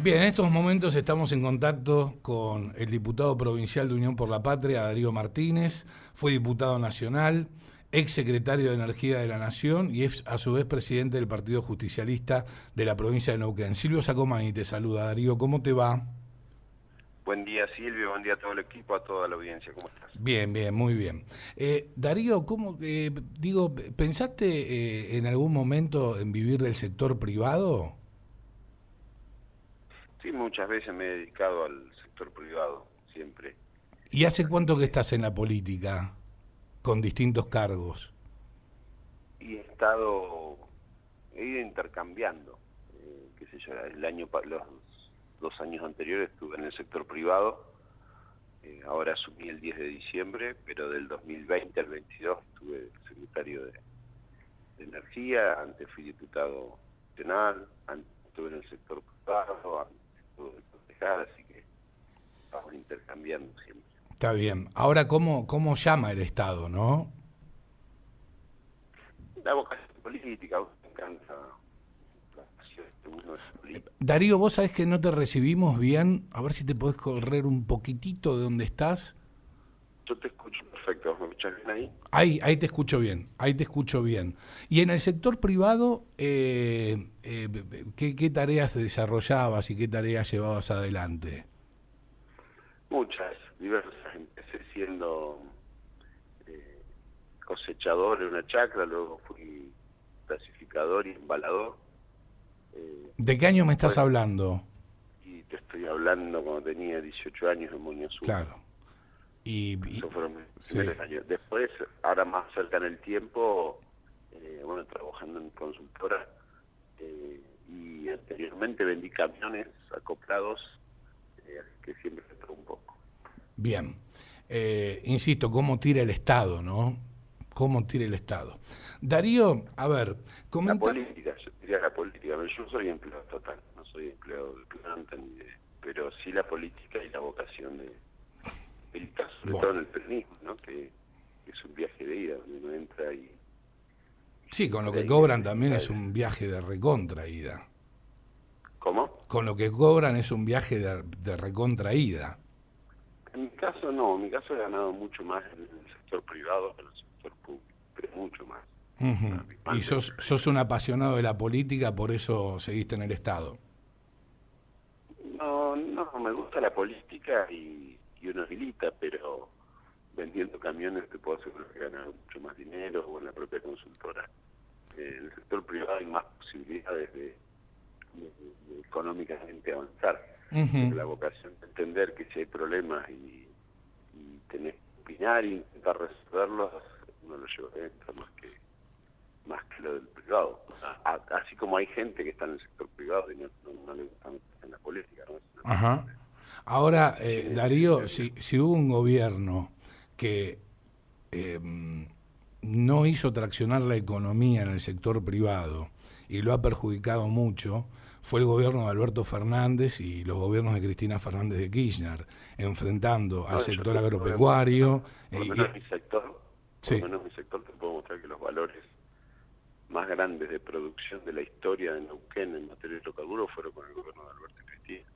Bien, en estos momentos estamos en contacto con el diputado provincial de Unión por la Patria, Darío Martínez. Fue diputado nacional, ex secretario de Energía de la Nación y es a su vez presidente del Partido Justicialista de la provincia de Neuquén. Silvio Sacomani te saluda. Darío, ¿cómo te va? Buen día Silvio, buen día a todo el equipo, a toda la audiencia, ¿cómo estás? Bien, bien, muy bien. Darío, ¿pensaste en algún momento en vivir del sector privado? Sí, muchas veces me he dedicado al sector privado, siempre. ¿Y hace cuánto que Eh, estás en la política con distintos cargos? y he ido intercambiando, qué sé yo, los 2 años anteriores estuve en el sector privado, ahora asumí el 10 de diciembre, pero del 2020 al 22 estuve secretario de Energía, antes fui diputado nacional, antes estuve en el sector privado, antes estuve en concejal, así que vamos intercambiando siempre. Está bien. Ahora, ¿cómo llama el Estado, no? La vocación política, me encanta la pasión de uno es político. Darío, vos sabés que no te recibimos bien. A ver si te podés correr un poquitito de donde estás. Yo te escucho perfecto, ¿me escuchás bien ahí? Ahí te escucho bien, ahí te escucho bien. Y en el sector privado, ¿qué tareas desarrollabas y qué tareas llevabas adelante? Muchas, diversas. Empecé siendo eh, cosechador en una chacra, luego fui clasificador y embalador. ¿De qué año me estás Después, hablando? y te estoy hablando cuando tenía 18 años en Moño Sur. Claro. Esos fueron mis Sí. primeros años. Después, ahora más cerca en el tiempo, bueno, trabajando en consultora, y anteriormente vendí camiones acoplados, que siempre se tocó un poco. Bien. Insisto, ¿cómo tira el Estado, no? ¿Cómo tira el Estado? Darío, a ver, La comenta... política, yo diría la política, pero yo soy empleado total, no soy empleado de planta, pero sí la política y la vocación sobre todo Bueno, en el peronismo, ¿no? Que es un viaje de ida, donde uno entra y sí, con lo que cree que cobran también necesita es un viaje de recontraída. ¿Cómo? Con lo que cobran es un viaje de recontraída. En mi caso no, en mi caso he ganado mucho más en el sector privado que en el sector público, pero mucho más. Ujú. Y Abismalmente. sos un apasionado de la política, por eso seguiste en el Estado. No, no, me gusta la política y uno milita, pero vendiendo camiones te puedo asegurar que ganar mucho más dinero o en la propia consultora. En el sector privado hay más posibilidades de económicamente avanzar, porque Ujú. la vocación de entender que si hay problemas y tenés que opinar e intentar resolverlos, uno lo lleva adentro más que lo del privado. Así como hay gente que está en el sector privado y no le gusta meterse en la política, ¿no? Es una Ajá. cuestión de Ahora, tiene Darío, diferencia. si hubo un gobierno que eh, no hizo traccionar la economía en el sector privado y lo ha perjudicado mucho, fue el gobierno de Alberto Fernández y los gobiernos de Cristina Fernández de Kirchner, enfrentando al No, yo sector te puedo demostrar, agropecuario. por lo menos en mi sector, Sí, te puedo mostrar que los valores más grandes de producción de la historia de Neuquén en materia de hidrocarburos fueron con el gobierno de Alberto y Cristina.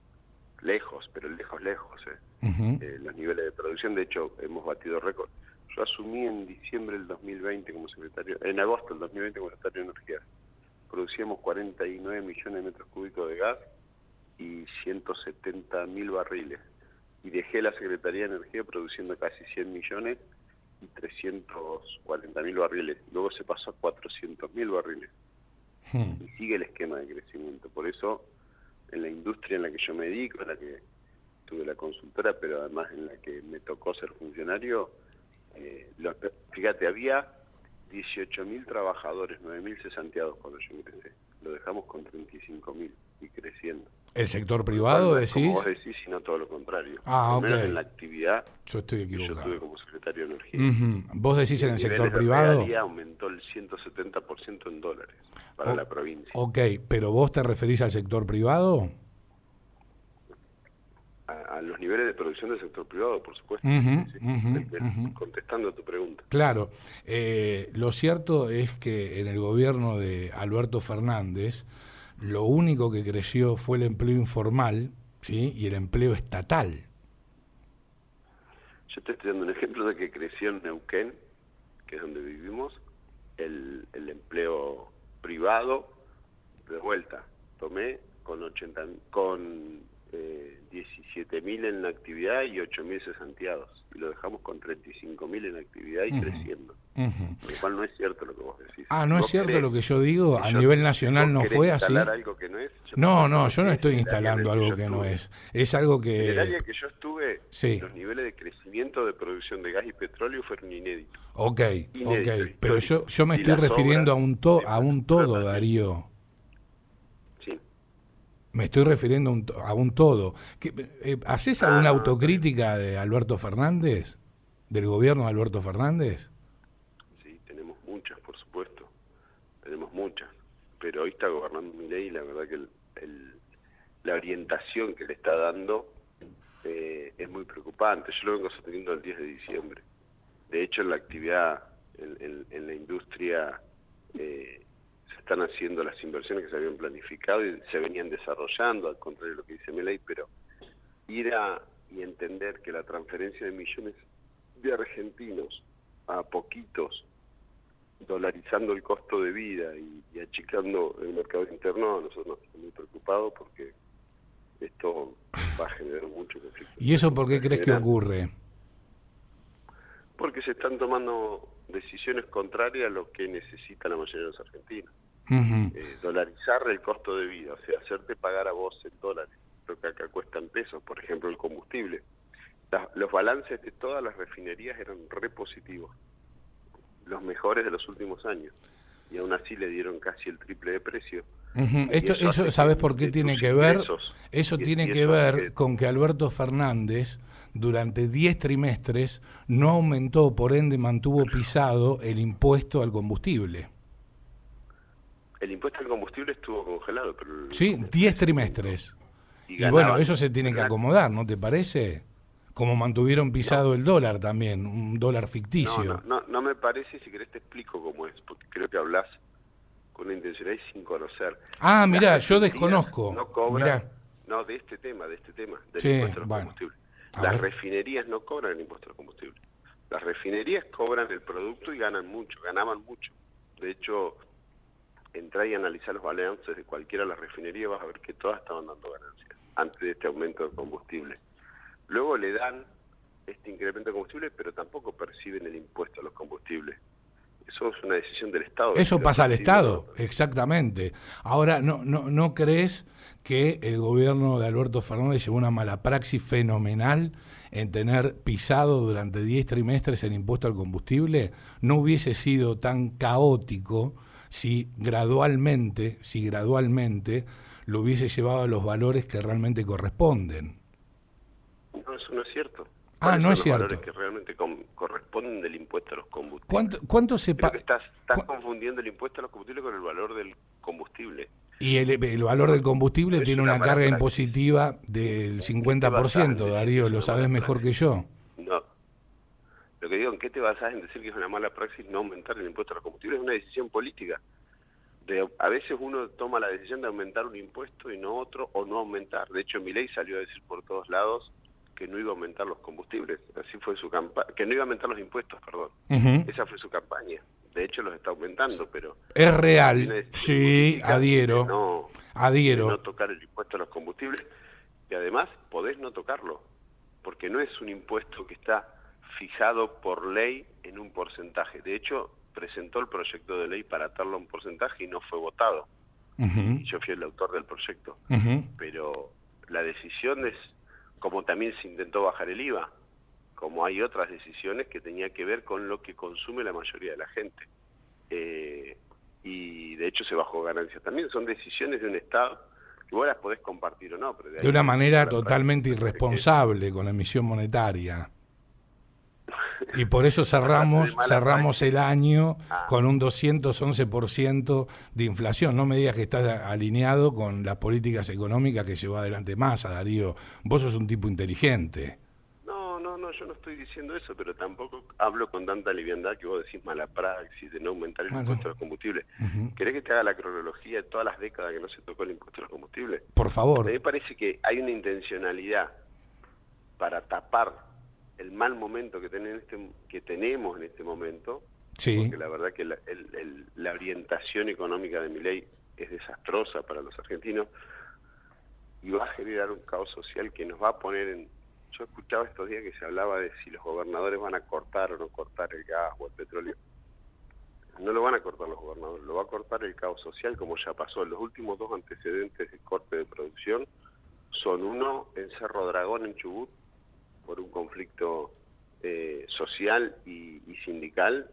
Lejos, pero lejos, lejos. uh-huh. Los niveles de producción, de hecho, hemos batido récord. Yo asumí en diciembre del 2020 como secretario, en agosto del 2020 como secretario de Energía. Producíamos 49 millones de metros cúbicos de gas y 170.000 barriles. Y dejé la Secretaría de Energía produciendo casi 100 millones y 340.000 barriles. Luego se pasó a 400.000 barriles. Y sigue el esquema de crecimiento. Por eso, en la industria en la que yo me dedico, en la que tuve la consultora, pero además en la que me tocó ser funcionario, fíjate, había 18.000 trabajadores, 9.000 cesanteados cuando yo ingresé. Lo dejamos con 35.000 y creciendo. ¿El sector Con lo cual privado no es como vos decís? decís, sino todo lo contrario. Ah, Al ok. menos en la actividad Yo estoy que yo tuve equivocado. como secretario de Energía. Ujú. ¿Vos decís Y en en el sector niveles de privado? regalía aumentó el 170% en dólares para O- la provincia. ok, pero vos te referís al sector privado? A los niveles de producción del sector privado, por supuesto, sí, Ujú, sí, sí. ujú, ujú. Contestando a tu pregunta. Claro, lo cierto es que en el gobierno de Alberto Fernández lo único que creció fue el empleo informal, ¿sí? Y el empleo estatal. Yo te estoy dando un ejemplo de que creció en Neuquén, que es donde vivimos, el empleo privado de vuelta. Tomé con 17.000 en la actividad y 8.000 cesanteados. Y lo dejamos con 35.000 en actividad y creciendo. Lo cual no es cierto lo que vos decís. Ah, ¿no es cierto lo que yo digo? A nivel nacional no fue así. Algo que no es? No, yo no estoy instalando algo que no es. Es algo que... En el área que yo estuve, sí, los niveles de crecimiento de producción de gas y petróleo fueron inéditos. Ok. Pero yo me estoy refiriendo a un todo, Darío. Sí. Me estoy refiriendo a un todo. ¿Hacés alguna autocrítica de Alberto Fernández? ¿Del gobierno de Alberto Fernández? Sí, tenemos muchas, por supuesto. Tenemos muchas. Pero hoy está gobernando Milei y la verdad que la orientación que le está dando es muy preocupante. Yo lo vengo sosteniendo el 10 de diciembre. De hecho, en la actividad, en la industria, se están haciendo las inversiones que se habían planificado y se venían desarrollando, al contrario de lo que dice Milei, pero ir y entender que la transferencia de millones de argentinos a poquitos, dolarizando el costo de vida y achicando el mercado interno, a nosotros nos está muy preocupados porque esto va a generar mucho conflicto. ¿Y eso por qué crees que ocurre? Porque se están tomando decisiones contrarias a lo que necesita la mayoría de los argentinos. Dolarizar el costo de vida, o sea, hacerte pagar a vos en dólares, lo que acá cuesta en pesos, por ejemplo, el combustible. Los balances de todas las refinerías eran repositivos, los mejores de los últimos años, y aún así le dieron casi el triple de precio. Eso ¿sabes por qué tiene que ver? Eso tiene que ver con que Alberto Fernández durante 10 trimestres no aumentó, por ende mantuvo pisado el impuesto al combustible. El impuesto al combustible estuvo congelado. Pero sí, 10 trimestres. Y bueno, eso se tiene que acomodar, ¿no te parece? Como mantuvieron pisado el dólar también, un dólar ficticio. No me parece, si querés te explico cómo es, porque creo que hablas con una intencionalidad y sin conocer. Ah, mirá, yo desconozco. No cobran, no, de este tema, del impuesto al combustible. Las refinerías no cobran el impuesto al combustible. Las refinerías cobran el producto y ganaban mucho. De hecho, entrá y analizar los balances de cualquiera de las refinerías, vas a ver que todas estaban dando ganancias antes de este aumento de combustible. Luego le dan este incremento de combustible, pero tampoco perciben el impuesto a los combustibles. Eso es una decisión del Estado. Eso pasa al Estado, exactamente. Ahora, ¿no crees que el gobierno de Alberto Fernández llevó una mala praxis fenomenal en tener pisado durante 10 trimestres el impuesto al combustible? ¿No hubiese sido tan caótico si gradualmente lo hubiese llevado a los valores que realmente corresponden? No, eso no es cierto. No es cierto. Los valores que realmente corresponden del impuesto a los combustibles. ¿Cuánto se paga? Estás confundiendo el impuesto a los combustibles con el valor del combustible. Y el valor del combustible tiene una carga impositiva del 50%, Darío, lo sabés mejor que yo. No. Lo que digo, ¿en qué te basás en decir que es una mala praxis no aumentar el impuesto a los combustibles? Es una decisión política. A veces uno toma la decisión de aumentar un impuesto y no otro, o no aumentar. De hecho, Milei salió a decir por todos lados que no iba a aumentar los combustibles. Así fue su campaña. Que no iba a aumentar los impuestos, perdón. Esa fue su campaña. De hecho, los está aumentando, pero... Es real, sí, adhiero. De no tocar el impuesto a los combustibles. Y además, podés no tocarlo, porque no es un impuesto que está fijado por ley en un porcentaje. De hecho, presentó el proyecto de ley para atarlo a un porcentaje y no fue votado. Y yo fui el autor del proyecto. Pero la decisión es, como también se intentó bajar el IVA, como hay otras decisiones que tenía que ver con lo que consume la mayoría de la gente. Y de hecho se bajó ganancias también. Son decisiones de un Estado que vos las podés compartir o no. Pero de una manera totalmente irresponsable con la emisión monetaria. Y por eso cerramos el año con un 211% de inflación. No me digas que estás alineado con las políticas económicas que llevó adelante Massa, Darío. Vos sos un tipo inteligente. No no, yo no estoy diciendo eso, pero tampoco hablo con tanta liviandad que vos decís mala praxis de no aumentar el impuesto a los combustibles. ¿Querés que te haga la cronología de todas las décadas que no se tocó el impuesto a los combustibles? Por A mí favor. me parece que hay una intencionalidad para tapar el mal momento que tenemos en este momento, Sí. porque la verdad que la orientación económica de Milei es desastrosa para los argentinos y va a generar un caos social que nos va a poner en... Yo escuchaba estos días que se hablaba de si los gobernadores van a cortar o no cortar el gas o el petróleo. No lo van a cortar los gobernadores, lo va a cortar el caos social como ya pasó. Los últimos dos antecedentes de corte de producción son uno en Cerro Dragón, en Chubut, por un conflicto social y sindical.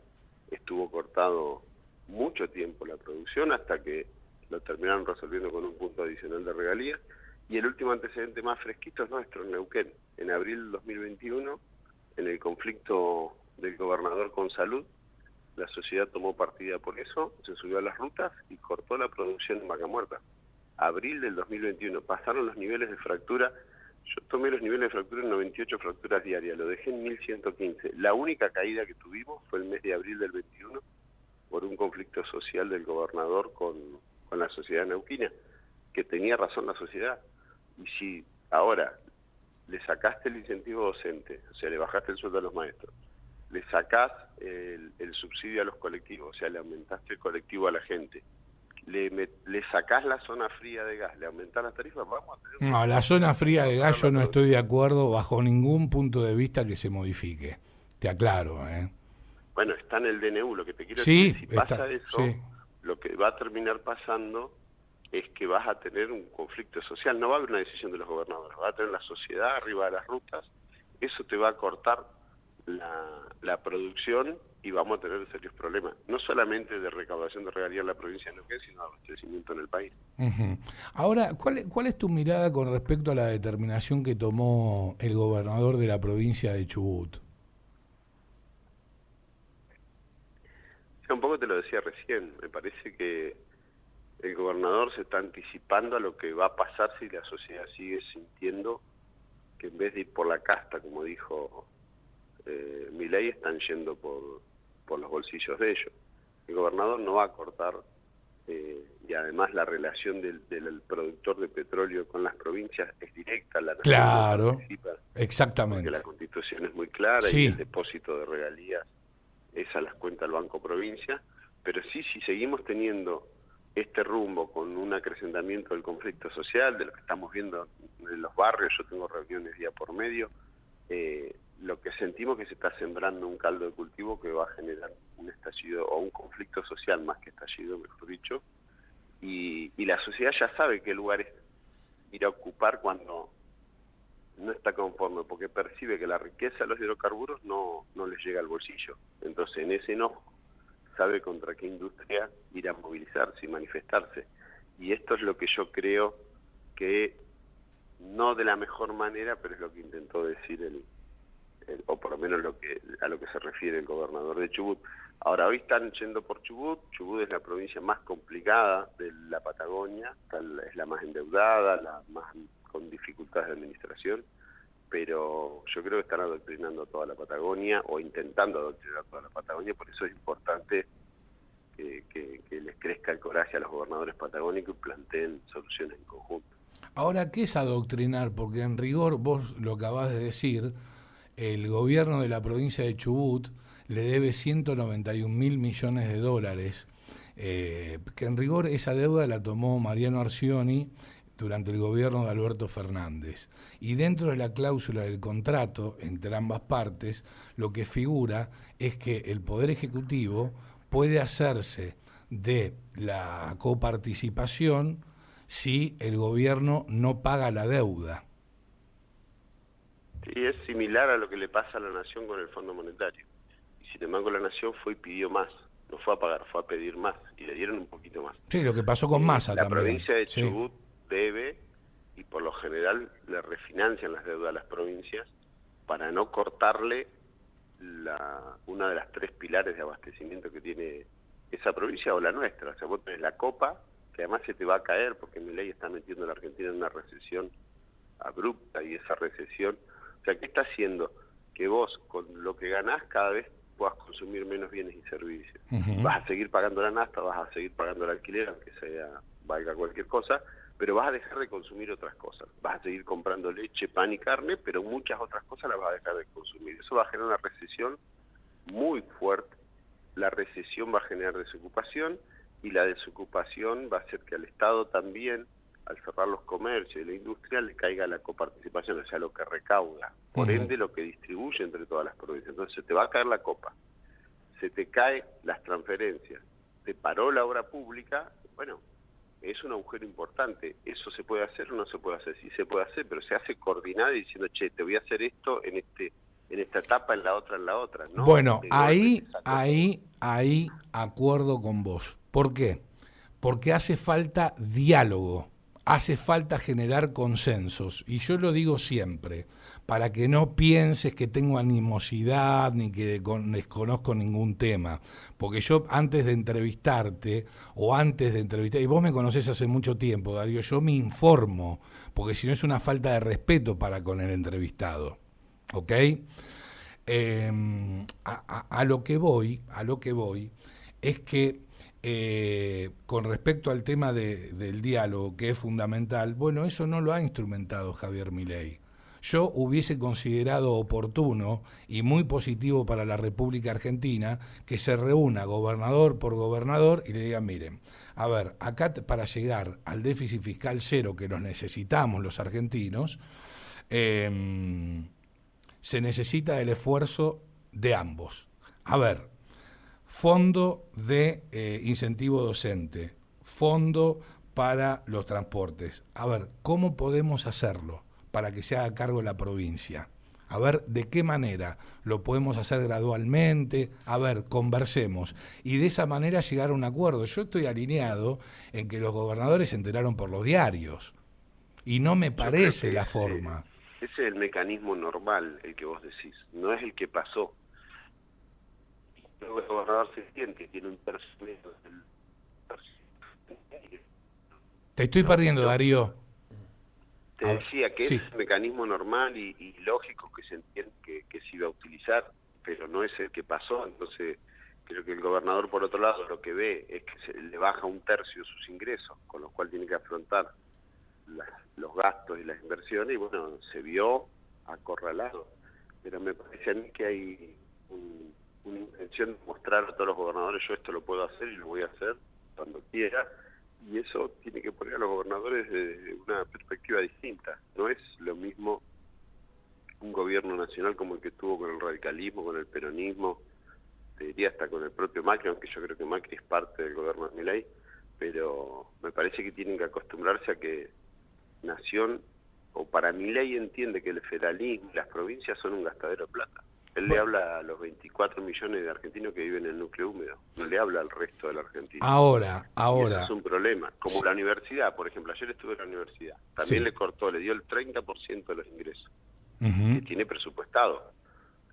Estuvo cortado mucho tiempo la producción hasta que lo terminaron resolviendo con un punto adicional de regalías. Y el último antecedente más fresquito es nuestro, en Neuquén. En abril del 2021, en el conflicto del gobernador con Salud, la sociedad tomó partida por eso, se subió a las rutas y cortó la producción en Vaca Muerta. Abril del 2021, pasaron los niveles de fractura. Yo tomé los niveles de fractura en 98 fracturas diarias, lo dejé en 1115. La única caída que tuvimos fue el mes de abril del 21 por un conflicto social del gobernador con la sociedad neuquina, que tenía razón la sociedad. Y si ahora le sacaste el incentivo docente, o sea, le bajaste el sueldo a los maestros, le sacás el subsidio a los colectivos, o sea, le aumentaste el colectivo a la gente, le sacás la zona fría de gas, le aumentás las tarifas, vamos a tener... No, la zona fría de gas yo no estoy de acuerdo bajo ningún punto de vista que se modifique. Te aclaro, ¿eh? Bueno, está en el DNU, lo que te quiero Sí, decir, si pasa eso, sí. lo que va a terminar pasando es que vas a tener un conflicto social, no va a haber una decisión de los gobernadores, va a tener la sociedad arriba de las rutas, eso te va a cortar la producción y vamos a tener serios problemas, no solamente de recaudación de regalías en la provincia de Neuquén, sino de abastecimiento en el país. Ahora, ¿cuál es tu mirada con respecto a la determinación que tomó el gobernador de la provincia de Chubut? Ya un poco te lo decía recién, me parece que el gobernador se está anticipando a lo que va a pasar si la sociedad sigue sintiendo que en vez de ir por la casta, como dijo Milei, están yendo por los bolsillos de ellos. El gobernador no va a cortar, y además la relación del productor de petróleo con las provincias es directa, la nación Claro, no participa, exactamente. porque la Constitución es muy clara, Sí. Y el depósito de regalías esas las cuenta el Banco Provincia, pero sí, si seguimos teniendo este rumbo con un acrecentamiento del conflicto social, de lo que estamos viendo en los barrios, yo tengo reuniones día por medio, lo que sentimos que se está sembrando un caldo de cultivo que va a generar un estallido o un conflicto social más que estallido, mejor dicho, y la sociedad ya sabe qué lugares ir a ocupar cuando no está conforme, porque percibe que la riqueza de los hidrocarburos no les llega al bolsillo. Entonces, en ese enojo, sabe contra qué industria ir a movilizarse y manifestarse. Y esto es lo que yo creo que, no de la mejor manera, pero es lo que intentó decir o por lo menos a lo que se refiere el gobernador de Chubut. Ahora, hoy están yendo por Chubut. Chubut es la provincia más complicada de la Patagonia, es la más endeudada, la más con dificultades de administración, pero yo creo que están adoctrinando a toda la Patagonia o intentando adoctrinar a toda la Patagonia, por eso es importante que les crezca el coraje a los gobernadores patagónicos y planteen soluciones en conjunto. Ahora, ¿qué es adoctrinar? Porque en rigor, vos lo acabás de decir, el gobierno de la provincia de Chubut le debe 191.000 millones de dólares, que en rigor esa deuda la tomó Mariano Arcioni durante el gobierno de Alberto Fernández. Y dentro de la cláusula del contrato, entre ambas partes, lo que figura es que el Poder Ejecutivo puede hacerse de la coparticipación si el gobierno no paga la deuda. Sí, es similar a lo que le pasa a la Nación con el Fondo Monetario. Y sin embargo la Nación fue y pidió más, no fue a pagar, fue a pedir más, y le dieron un poquito más. Sí, lo que pasó con Massa la también. La provincia de sí. Chubut debe, y por lo general le refinancian las deudas a las provincias, para no cortarle una de las tres pilares de abastecimiento que tiene esa provincia o la nuestra. O sea, vos tenés la copa, que además se te va a caer porque Milei está metiendo a la Argentina en una recesión abrupta, y esa recesión, o sea, ¿qué está haciendo? que vos con lo que ganás cada vez puedas consumir menos bienes y servicios. Vas a seguir pagando la nafta, vas a seguir pagando el alquiler, aunque valga cualquier cosa, pero vas a dejar de consumir otras cosas. Vas a seguir comprando leche, pan y carne, pero muchas otras cosas las vas a dejar de consumir. Eso va a generar una recesión muy fuerte. La recesión va a generar desocupación, y la desocupación va a hacer que al Estado también, al cerrar los comercios y la industria, le caiga la coparticipación, o sea, lo que recauda, por ende lo que distribuye entre todas las provincias. Entonces te va a caer la copa, se te caen las transferencias, te paró la obra pública, bueno, es un agujero importante. ¿Eso se puede hacer o no se puede hacer? Sí se puede hacer, pero se hace coordinado y diciendo, che, te voy a hacer esto en esta etapa, en la otra, ¿no? Bueno, ahí acuerdo con vos. ¿Por qué? Porque hace falta diálogo, hace falta generar consensos. Y yo lo digo siempre, para que no pienses que tengo animosidad ni que desconozco ningún tema. Porque yo antes de entrevistarte, y vos me conocés hace mucho tiempo, Darío, yo me informo, porque si no es una falta de respeto para con el entrevistado. ¿Ok? A lo que voy es que con respecto al tema del diálogo, que es fundamental, bueno, eso no lo ha instrumentado Javier Milei. Yo hubiese considerado oportuno y muy positivo para la República Argentina que se reúna gobernador por gobernador y le digan, miren, a ver, acá para llegar al déficit fiscal cero que nos necesitamos los argentinos, se necesita el esfuerzo de ambos. A ver, fondo de incentivo docente, fondo para los transportes. A ver, ¿cómo podemos hacerlo para que se haga cargo la provincia? A ver, ¿de qué manera lo podemos hacer gradualmente? A ver, conversemos. Y de esa manera llegar a un acuerdo. Yo estoy alineado en que los gobernadores se enteraron por los diarios. Y no me parece la forma. Ese es el mecanismo normal, el que vos decís, no es el que pasó. El gobernador se siente, tiene un tercio del... Te estoy perdiendo, Darío. Te decía que sí, es el mecanismo normal y lógico que se entiende que se iba a utilizar, pero no es el que pasó. Entonces creo que el gobernador, por otro lado, lo que ve es que se le baja un tercio sus ingresos, con lo cual tiene que afrontar los gastos y las inversiones, y bueno, se vio acorralado. Pero me parece a mí que hay una intención de mostrar a todos los gobernadores, yo esto lo puedo hacer y lo voy a hacer cuando quiera, y eso tiene que poner a los gobernadores desde una perspectiva distinta. No es lo mismo un gobierno nacional como el que tuvo con el radicalismo, con el peronismo, te diría hasta con el propio Macri, aunque yo creo que Macri es parte del gobierno de Milei, pero me parece que tienen que acostumbrarse a que Nación, o para Milei, entiende que el federalismo y las provincias son un gastadero de plata. Él le habla a los 24 millones de argentinos que viven en el núcleo húmedo, no le habla al resto de la Argentina. Ahora. Y eso es un problema. Como la universidad, por ejemplo, ayer estuve en la universidad, también le dio el 30% de los ingresos, que tiene presupuestado.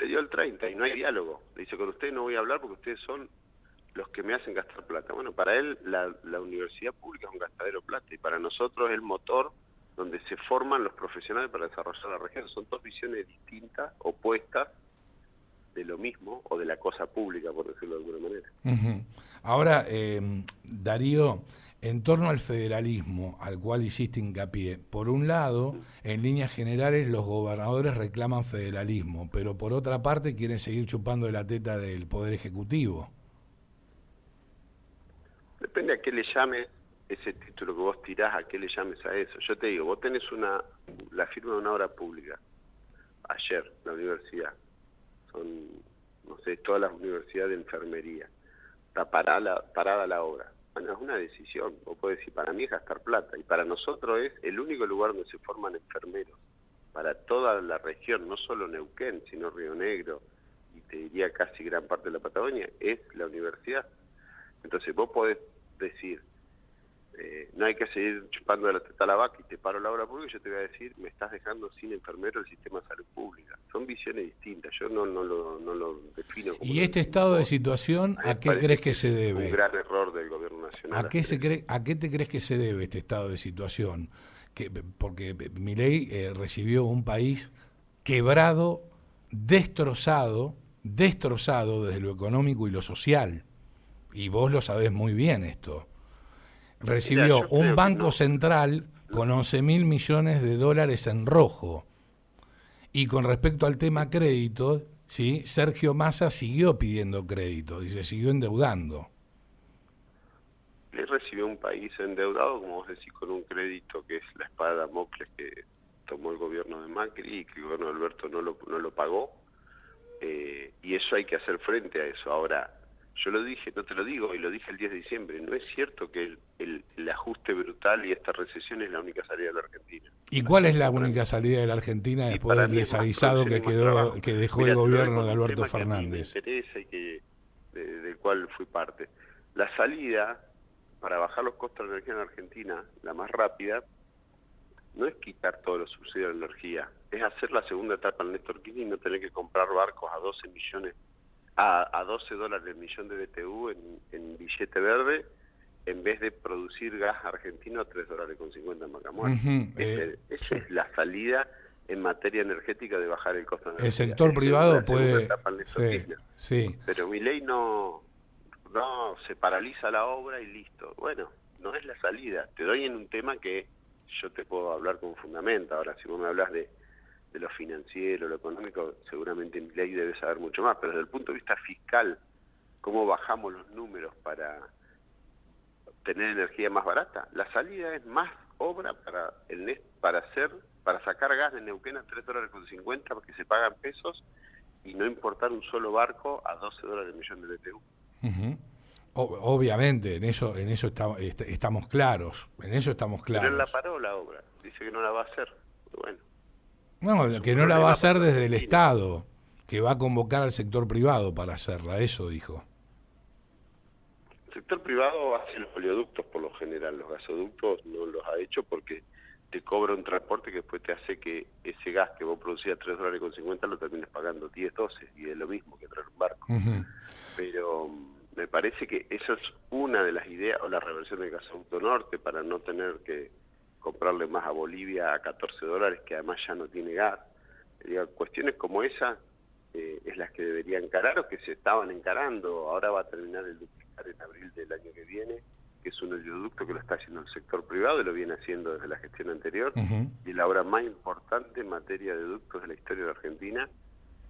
Le dio el 30% y no hay diálogo. Le dice, con ustedes no voy a hablar porque ustedes son los que me hacen gastar plata. Bueno, para él la universidad pública es un gastadero de plata, y para nosotros es el motor donde se forman los profesionales para desarrollar la región. Son dos visiones distintas, opuestas, de lo mismo, o de la cosa pública, por decirlo de alguna manera. Ahora, Darío, en torno al federalismo, al cual hiciste hincapié, por un lado, en líneas generales, los gobernadores reclaman federalismo, pero por otra parte quieren seguir chupando de la teta del Poder Ejecutivo. Depende a qué le llames ese título que vos tirás, a qué le llames a eso. Yo te digo, vos tenés la firma de una obra pública, ayer, la universidad, son, no sé, todas las universidades de enfermería, está parada la obra. Bueno, es una decisión, vos podés decir, para mí es gastar plata, y para nosotros es el único lugar donde se forman enfermeros, para toda la región, no solo Neuquén, sino Río Negro, y te diría casi gran parte de la Patagonia, es la universidad. Entonces vos podés decir, no hay que seguir chupando de la teta a la vaca y te paro la obra pública, y yo te voy a decir, me estás dejando sin enfermero el sistema de salud pública. Son visiones distintas, yo no lo defino como... ¿Y este estado de situación a qué crees que se debe? Un gran error del gobierno nacional. ¿A qué te crees que se debe este estado de situación? Porque Milei recibió un país quebrado destrozado desde lo económico y lo social. Y vos lo sabés muy bien esto. Recibió un banco central con 11.000 millones de dólares en rojo. Y con respecto al tema crédito, ¿sí? Sergio Massa siguió pidiendo crédito y se siguió endeudando. Le recibió un país endeudado, como vos decís, con un crédito que es la espada de Damocles que tomó el gobierno de Macri y que el gobierno de Alberto no lo pagó. Y eso hay que hacer frente a eso. Ahora, yo lo dije, no te lo digo, y lo dije el 10 de diciembre, no es cierto que el ajuste brutal y esta recesión es la única salida de la Argentina. ¿Y cuál es la única salida de la Argentina después del desaguisado que dejó el gobierno de Alberto Fernández? Que a mí me interesa y del cual fui parte. La salida para bajar los costos de la energía en Argentina, la más rápida, no es quitar todos los subsidios de energía, es hacer la segunda etapa al Néstor Kirchner y no tener que comprar barcos a 12 millones, a 12 dólares el millón de BTU en billete verde, en vez de producir gas argentino a 3 dólares con 50 en vaca muerta. Esa es la salida en materia energética de bajar el costo de energía. El sector privado puede... Sí. Pero Milei no, se paraliza la obra y listo. Bueno, no es la salida. Te doy en un tema que yo te puedo hablar con fundamento. Ahora, si vos me hablas de lo financiero, lo económico, seguramente Milei debe saber mucho más. Pero desde el punto de vista fiscal, ¿cómo bajamos los números para tener energía más barata? La salida es más obra para sacar gas de Neuquén a 3 dólares con 50 porque se pagan pesos y no importar un solo barco a 12 dólares el millón de BTU. Obviamente, en eso estamos claros. En eso estamos claros. Pero él la paró la obra. Dice que no la va a hacer. Bueno. No, que no la va a hacer desde el Estado, que va a convocar al sector privado para hacerla. Eso dijo. El sector privado hace los oleoductos por lo general. Los gasoductos no los ha hecho porque te cobra un transporte que después te hace que ese gas que vos producías 3 dólares con 50 lo termines pagando 10, 12 y es lo mismo que traer un barco. Pero me parece que eso es una de las ideas, o la reversión del gasoducto norte para no tener que comprarle más a Bolivia a 14 dólares que además ya no tiene gas. Cuestiones como esa es las que debería encarar o que se estaban encarando. Ahora va a terminar el duplicar en abril del año que viene, que es un oleoducto que lo está haciendo el sector privado y lo viene haciendo desde la gestión anterior, y la obra más importante en materia de ductos de la historia de Argentina,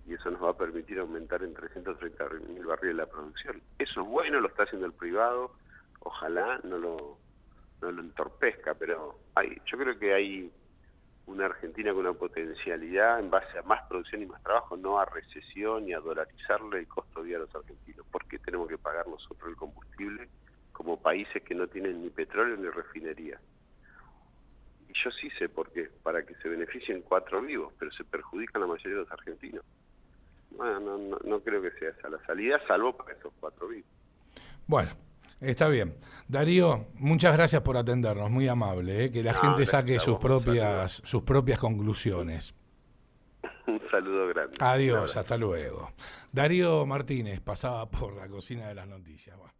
y eso nos va a permitir aumentar en 330.000 barriles la producción. Eso es bueno, lo está haciendo el privado, ojalá no lo entorpezca, pero yo creo que hay una Argentina con una potencialidad en base a más producción y más trabajo, no a recesión y a dolarizarle el costo diario a los argentinos. ¿Por qué tenemos que pagar nosotros el combustible como países que no tienen ni petróleo ni refinería? Y yo sí sé por qué, para que se beneficien 4 vivos, pero se perjudican la mayoría de los argentinos. Bueno, no creo que sea esa la salida, salvo para esos 4 vivos. Bueno, está bien. Darío, muchas gracias por atendernos, muy amable, que la gente saque sus propias conclusiones. Un saludo grande. Adiós, hasta luego. Darío Martínez pasaba por la cocina de las noticias. Bueno.